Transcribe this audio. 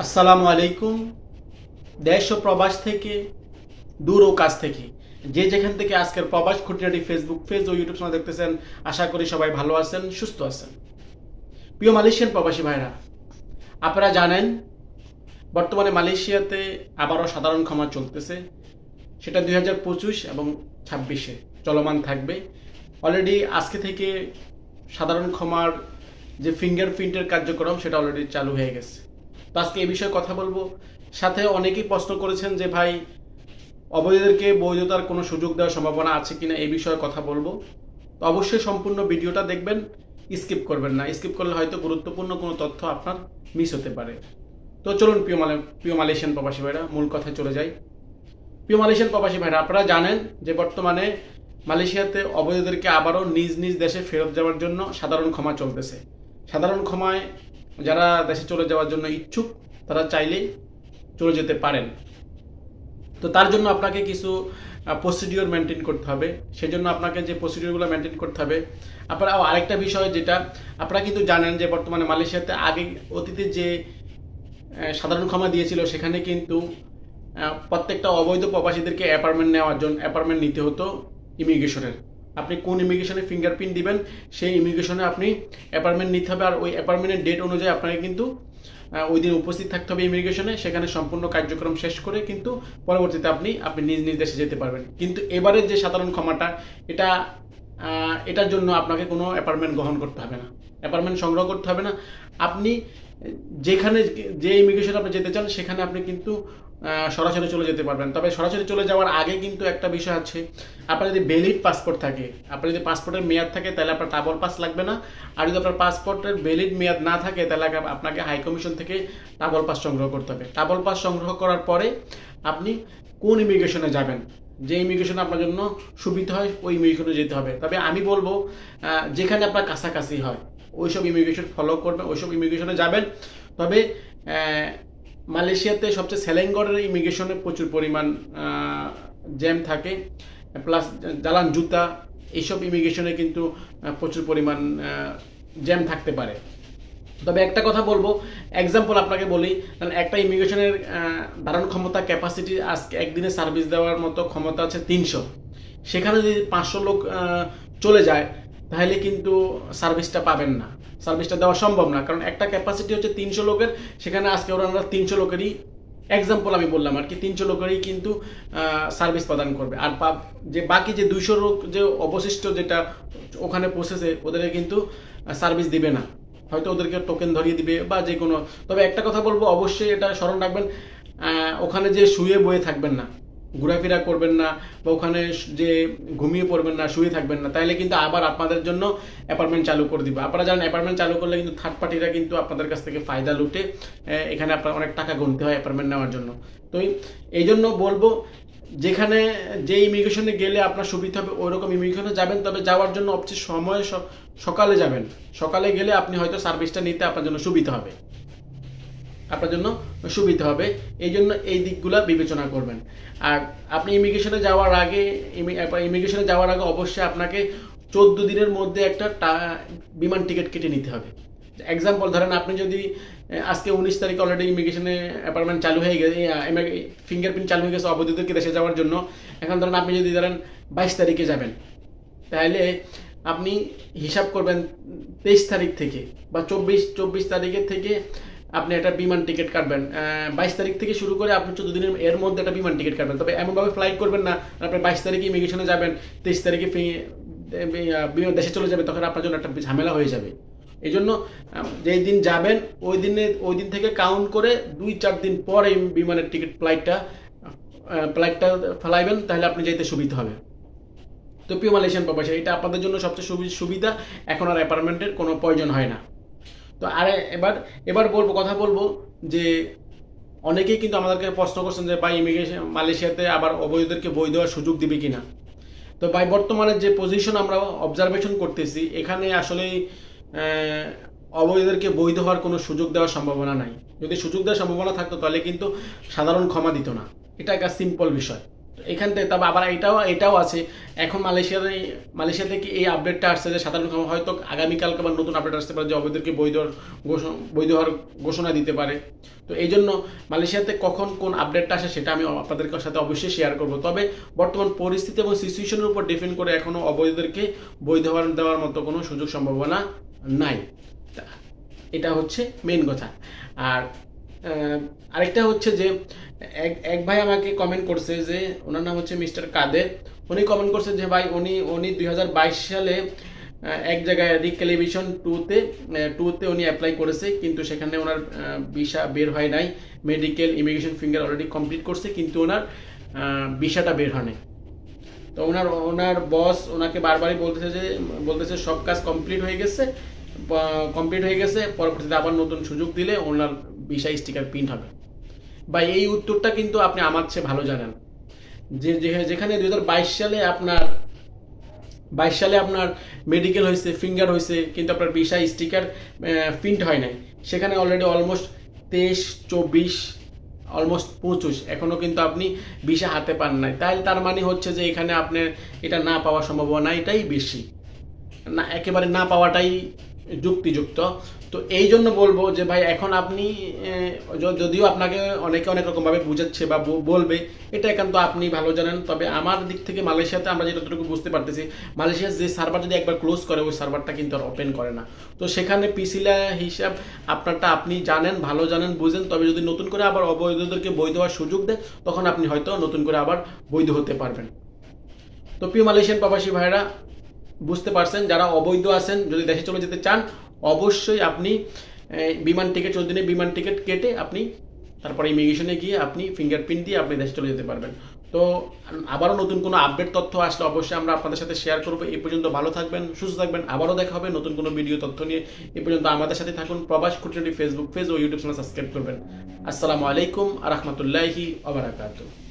আসসালামু আলাইকুম। দেশ ও প্রবাস থেকে, দূর ও কাছ থেকে, যে যেখান থেকে আজকের প্রবাস খুঁটিনাটি ফেসবুক পেজ ও ইউটিউব চ্যানেল দেখতেছেন, আশা করি সবাই ভালো আছেন, সুস্থ আছেন। প্রিয় মালয়েশিয়ান প্রবাসী ভাইরা, আপনারা জানেন বর্তমানে মালয়েশিয়াতে আবারও সাধারণ ক্ষমা চলতেছে। সেটা 2025 এবং 26-এ চলমান থাকবে। অলরেডি আজকে থেকে সাধারণ ক্ষমার যে ফিঙ্গারপ্রিন্টের কার্যক্রম সেটা অলরেডি চালু হয়ে গেছে। তো আজকে এই বিষয়ে কথা বলবো। সাথে অনেকেই প্রশ্ন করেছেন যে ভাই, অবৈধদেরকে বৈধতার কোনো সুযোগ দেওয়ার সম্ভাবনা আছে কিনা, এই বিষয়ে কথা বলবো। তো অবশ্যই সম্পূর্ণ ভিডিওটা দেখবেন, স্কিপ করবেন না। স্কিপ করলে হয়তো গুরুত্বপূর্ণ কোনো তথ্য আপনার মিস হতে পারে। তো চলুন প্রিয় মালয়েশিয়ান প্রবাসী ভাইরা, মূল কথায় চলে যাই। প্রিয় মালয়েশিয়ান প্রবাসী ভাইরা, আপনারা জানেন যে বর্তমানে মালয়েশিয়াতে অবৈধদেরকে আবারও নিজ নিজ দেশে ফেরত যাওয়ার জন্য সাধারণ ক্ষমা চলতেছে। সাধারণ ক্ষমায় যারা দেশে চলে যাওয়ার জন্য ইচ্ছুক তারা চাইলেই চলে যেতে পারেন। তো তার জন্য আপনাকে কিছু প্রসিডিওর মেনটেন করতে হবে। সেজন্য আপনাকে যে প্রসিডিওরগুলো মেনটেন করতে হবে, আপনারা আরেকটা বিষয় যেটা আপনারা কিন্তু জানেন যে বর্তমানে মালয়েশিয়াতে আগে অতীতে যে সাধারণ ক্ষমা দিয়েছিল, সেখানে কিন্তু প্রত্যেকটা অবৈধ প্রবাসীদেরকে অ্যাপার্টমেন্ট নিতে হতো ইমিগ্রেশনের। আপনি কোন ইমিগ্রেশনে ফিঙ্গারপ্রিন্ট দিবেন, সেই ইমিগ্রেশনে আপনি অ্যাপার্টমেন্ট নিতে হবে। আর ওই অ্যাপার্টমেন্টের ডেট অনুযায়ী আপনাকে কিন্তু ওই দিন উপস্থিত থাকতে হবে ইমিগ্রেশনে। সেখানে সম্পূর্ণ কার্যক্রম শেষ করে কিন্তু পরবর্তীতে আপনি নিজ নিজ দেশে যেতে পারবেন। কিন্তু এবারের যে সাধারণ ক্ষমাটা, এটার জন্য আপনাকে কোনো অ্যাপার্টমেন্ট গ্রহণ করতে হবে না, অ্যাপার্টমেন্ট সংগ্রহ করতে হবে না। আপনি যেখানে যে ইমিগ্রেশনে আপনি যেতে চান সেখানে আপনি কিন্তু সরাসরি চলে যেতে পারবেন। তবে সরাসরি চলে যাওয়ার আগে কিন্তু একটা বিষয় আছে, আপনার যদি ভ্যালিড পাসপোর্ট থাকে, আপনার যদি পাসপোর্টের মেয়াদ থাকে, তাহলে আপনার ট্রাভেল পাস লাগবে না। আর যদি আপনার পাসপোর্টের ভ্যালিড মেয়াদ না থাকে, তাহলে আপনাকে হাই কমিশন থেকে ট্রাভেল পাস সংগ্রহ করতে হবে। ট্রাভেল পাস সংগ্রহ করার পরে আপনি কোন ইমিগ্রেশনে যাবেন, যে ইমিগ্রেশনে আপনার জন্য সুবিধা হয়, ওই ইমিগ্রেশনে যেতে হবে। তবে আমি বলবো যেখানে আপনার কাছাকাছি হয় ওইসব ইমিগ্রেশন ফলো করবেন, ওইসব ইমিগ্রেশনে যাবেন। তবে মালয়েশিয়াতে সবচেয়ে সেলেঙ্গরের ইমিগ্রেশনে প্রচুর পরিমাণ জ্যাম থাকে, প্লাস জালান জুতা, এইসব ইমিগ্রেশনে কিন্তু প্রচুর পরিমাণ জ্যাম থাকতে পারে। তবে একটা কথা বলবো, এক্সাম্পল আপনাকে বলি, একটা ইমিগ্রেশনের ধারণ ক্ষমতা ক্যাপাসিটি আজকে একদিনে সার্ভিস দেওয়ার মতো ক্ষমতা আছে 300। সেখানে যদি 500 লোক চলে যায়, তাহলে কিন্তু সার্ভিসটা পাবেন না, সার্ভিসটা দেওয়া সম্ভব না। কারণ একটা ক্যাপাসিটি হচ্ছে 300 লোকের, সেখানে আজকে ওরা 300 লোকেরই এক্সাম্পল আমি বললাম আর কি, 300 লোকেরই কিন্তু সার্ভিস প্রদান করবে। আর যে বাকি যে 200 লোক যে অবশিষ্ট যেটা ওখানে পৌঁছেছে, ওদেরকে কিন্তু সার্ভিস দিবে না, হয়তো ওদেরকে টোকেন ধরিয়ে দিবে বা যে কোনো। তবে একটা কথা বলবো, অবশ্যই এটা স্মরণ রাখবেন, ওখানে যে শুয়ে বয়ে থাকবেন না, ঘোরাফেরা করবেন না, বা ওখানে যে ঘুমিয়ে পড়বেন না, শুয়ে থাকবেন না, তাইলে কিন্তু আবার আপনাদের জন্য অ্যাপার্টমেন্ট চালু করে দিবে। আপনারা জানেন অ্যাপার্টমেন্ট চালু করলে কিন্তু থার্ড পার্টিরা কিন্তু আপনাদের কাছ থেকে ফায়দা লুটে, এখানে আপনার অনেক টাকা গুনতে হয় অ্যাপার্টমেন্ট নেওয়ার জন্য। তো এই জন্য বলবো, যেখানে যে ইমিগ্রেশনে গেলে আপনার সুবিধা হবে ওইরকম ইমিগ্রেশনে যাবেন। তবে যাওয়ার জন্য অবশ্যই সময় সকালে যাবেন। সকালে গেলে আপনি হয়তো সার্ভিসটা নিতে আপনার জন্য সুবিধা হবে, এই জন্য এই দিকগুলো বিবেচনা করবেন। আর আপনি ইমিগ্রেশনে যাওয়ার আগে অবশ্যই আপনাকে 14 দিনের মধ্যে একটা বিমান টিকিট কেটে নিতে হবে। এক্সাম্পল ধরেন, আপনি যদি আজকে 19 তারিখে অলরেডি ইমিগ্রেশনে অ্যাপার্টমেন্ট চালু হয়ে গেছে, ফিঙ্গারপ্রিন্ট চালু হয়ে গেছে অবৈধদেরকে দেশে যাওয়ার জন্য। এখন ধরেন আপনি যদি 22 তারিখে যাবেন, তাহলে আপনি হিসাব করবেন 23 তারিখ থেকে বা 24 তারিখের থেকে আপনি একটা বিমান টিকিট কাটবেন। 22 তারিখ থেকে শুরু করে আপনি 14 দিনের এর মধ্যে একটা বিমান টিকিট কাটবেন। তবে এমনভাবে ফ্লাইট করবেন না, আপনি 22 তারিখে ইমিগ্রেশনে যাবেন, 23 তারিখে দেশে চলে যাবে, তখন আপনার জন্য একটা ঝামেলা হয়ে যাবে। এই জন্য যেই দিন যাবেন ওই দিন থেকে কাউন্ট করে 2-4 দিন পরে বিমানের ফ্লাইটটা ফেলাইবেন, তাহলে আপনি যেতে সুবিধা হবে। তো প্রিয় মালয়েশিয়ান প্রবাসী, এটা আপনাদের জন্য সবচেয়ে সুবিধা। এখন আর অ্যাপার্টমেন্টের কোনো প্রয়োজন হয় না। তো এবার কথা বলবো যে অনেকেই কিন্তু আমাদেরকে প্রশ্ন করছেন যে ভাই, ইমিগ্রেশন মালয়েশিয়াতে আবার অবৈধদেরকে বই দেওয়ার সুযোগ দিবে কিনা। তো ভাই, বর্তমানে যে পজিশন আমরা অবজারভেশন করতেছি, এখানে আসলে অবৈধদেরকে বৈধ হওয়ার কোনো সুযোগ দেওয়ার সম্ভাবনা নাই। যদি সুযোগ দেওয়ার সম্ভাবনা থাকতো, তাহলে কিন্তু সাধারণ ক্ষমা দিত না। এটা একটা সিম্পল বিষয়। এখান থেকে তবে আবার এটাও আছে, এখন মালয়েশিয়া থেকে এই আপডেটটা আসছে যে সাধারণ হয়তো আগামীকালকে আবার নতুন আপডেট আসতে পারে যে অবৈধকে বৈধ হওয়ার ঘোষণা দিতে পারে। তো এই জন্য মালয়েশিয়াতে কখন কোন আপডেটটা আসে সেটা আমি আপনাদের সাথে অবশ্যই শেয়ার করব। তবে বর্তমান পরিস্থিতি এবং সিচুয়েশনের উপর ডিপেন্ড করে এখনো অবৈধদেরকে বৈধ দেওয়ার মতো কোনো সুযোগ সম্ভাবনা নাই। এটা হচ্ছে মেইন কথা। আর আরেকটা হচ্ছে যে এক ভাই আমাকে কমেন্ট করছে, যে ওনার নাম হচ্ছে মিস্টার কাদের। উনি কমেন্ট করছে যে ভাই উনি 2022 সালে এক জায়গায় রিক্যালিব্রেশন টুতে উনি অ্যাপ্লাই করেছে, কিন্তু সেখানে ওনার ভিসা বের হয় নাই। Medical, immigration, finger already complete করছে, কিন্তু ওনার ভিসাটা বের হয় নাই। তো ওনার বস ওনাকে বারবারই বলতেছে সব কাজ কমপ্লিট হয়ে গেছে, পরবর্তীতে আবার নতুন সুযোগ দিলে ওনার ভিসা স্টিকার প্রিন্ট হবে। বা এই উত্তরটা কিন্তু আপনি আমার চেয়ে ভালো জানেন, যেখানে 2022 সালে আপনার মেডিকেল হয়েছে, ফিঙ্গার হয়েছে, কিন্তু আপনার ভিসা স্টিকার প্রিন্ট হয় নাই। সেখানে অলরেডি অলমোস্ট 23, 24, অলমোস্ট 25 এখনো কিন্তু আপনি ভিসা হাতে পান নাই। তার মানে হচ্ছে যে এখানে আপনার এটা না পাওয়ার সম্ভাবনা এটাই বেশি, না একেবারে না পাওয়াটাই যুক্তিযুক্ত। তো এই জন্য বলবো যে ভাই এখন আপনি যদিও আপনাকে অনেকে অনেক রকমভাবে বুঝাচ্ছে বা বলবে, এটা একান্ত আপনি ভালো জানেন। তবে আমার দিক থেকে মালয়েশিয়াতে আমরা যতটুকু বুঝতে পারতেছি, মালয়েশিয়ার যে সার্ভার যদি একবার ক্লোজ করে ওই সার্ভারটা কিন্তু আর ওপেন করে না। তো সেখানে পিসিলা হিসাব আপনারটা আপনি জানেন, ভালো জানেন, বুঝেন। তবে যদি নতুন করে আবার অবৈধদেরকে বৈধ হওয়ার সুযোগ দেয়, তখন আপনি হয়তো নতুন করে আবার বৈধ হতে পারবেন। তো প্রিয় মালয়েশিয়ান প্রবাসী ভাইরা, বুঝতে পারছেন, যারা অবৈধ আছেন যদি দেশে চলে যেতে চান, অবশ্যই আপনি বিমান টিকিট 14 দিনের বিমান টিকিট কেটে আপনি তারপরে ইমিগ্রেশনে গিয়ে আপনি ফিঙ্গারপ্রিন্ট দিয়ে আপনি দেশে চলে যেতে পারবেন। তো আবারও নতুন কোনো আপডেট তথ্য আসলে অবশ্যই আমরা আপনাদের সাথে শেয়ার করবো। এই পর্যন্ত ভালো থাকবেন, সুস্থ থাকবেন, আবারও দেখা হবে নতুন কোনো ভিডিও তথ্য নিয়ে। এই পর্যন্ত আমাদের সাথে থাকুন। প্রবাস খুঁটিনাটি ফেসবুক পেজ ও ইউটিউব চ্যানেল সাবস্ক্রাইব করবেন। আসসালামু আলাইকুম আ রহমতুল্লাহি ওয়া বারাকাতুহু।